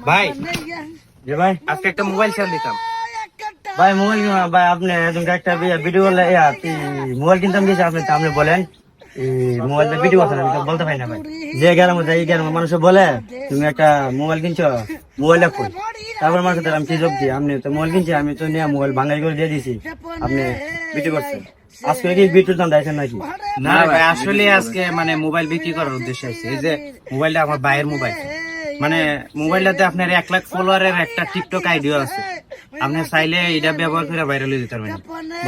ভাই যে ভাই আজকে একটা মোবাইল সেল দিতাম। ভাই মোবাইল ভাই আপনি একজনকে একটা ভিডিও মোবাইল কিনতাম গেছে আপনি বলেন মোবাইলটা ভিডিও করছেন আমি তো বলতে পারি না ভাই। যে গ্রামে যাই গ্রামে মানুষ বলে তুমি একটা মোবাইল কিনছো মোবাইলটা কই, তারপর মানুষ আমি কি জব দিই আপনি তো মোবাইল কিনছি আমি তো নিয়ে মোবাইল বাঙালি করে দিয়ে দিছি আপনি ভিডিও করছেন। আজকে কি ভিডিওর দাম দিয়েছেন নাকি? না ভাই আসলে আজকে মানে মোবাইল বিক্রি করার উদ্দেশ্য আছে। এই যে মোবাইলটা আমার ভাইয়ের মোবাইল, মানে মোবাইলটাতে আপনার 1 লাখ ফলোয়ারের একটা টিকটক আইডিও আছে। আপনি চাইলে এটা ব্যবহার করে ভাইরাল হয়ে যেতে পারবেন।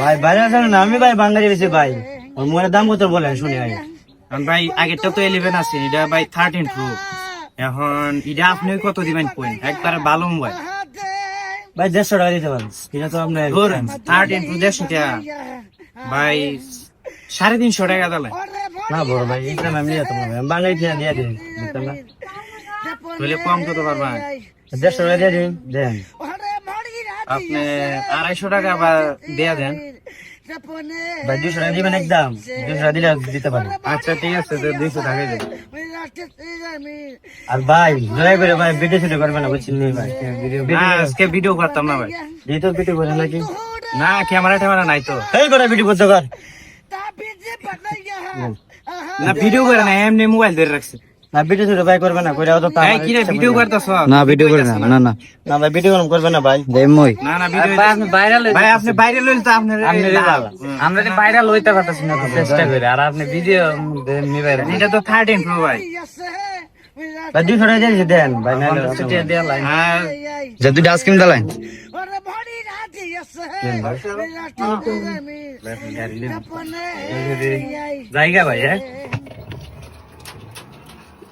ভাই বাইরে আসেন না, আমি ভাই বাঙালি বেশি ভাই মোবাইলের দাম কত বলেন শুনি ভাই। কারণ ভাই আগেরটা তো 11 আছে, এটা ভাই 13 প্রো। এখন এটা আপনি কত দিবেন পয়েন্ট? একবারে ভালো মোবাইল ভাই 150 টাকা দিতে পারেন, এটা তো আপনার 13 প্রো 150 টাকা ভাই 350 টাকা দিলে না বড় ভাই এটা আমি নিয়ে যেতাম না ভাই, আমি বাঙালি দিয়ে দিয়ে দিন বুঝতাম না, তাহলে কম কত পারবেন? 150 টাকা দিয়ে দিন দেন। আপনি 250 টাকা বা দেয়া দেন। ভাই 200 টাকা দিবেন একদম, 200 টাকা দিলে দিতে পারেন। আচ্ছা ঠিক আছে, 200 টাকা দেন। আর ভাই দয়া করে ভাই ভিডিও শুরু করবেন না বুঝছেন নি ভাই, না আজকে ভিডিও করতাম না ভাই। তো ভিডিও করেন নাকি? না ক্যামেরা ট্যামেরা নাই তো। এই করে ভিডিও করতে কর না ভিডিও করে না, এমনি মোবাইল ধরে রাখছে। না ভিডিও শুরু ভাই করবে না কইরা তো এই কি রে ভিডিও করতেছ? না ভিডিও করে না, না না না ভাই ভিডিও করবে না ভাই। দেমই না না ভিডিও আপনি ভাইরাল ভাই, আপনি ভাইরাল হইলে তো আপনার আমরা তো ভাইরাল হইতে পারতাছি না, চেষ্টা করে। আর আপনি ভিডিও নিবেন এটা তো 13 প্রো ভাই। ভাই 200 টাকা দিয়ে দেন ভাই, না আর যে দুইটা আইসক্রিম দালাইন জায়গা ভাই হ্যাঁ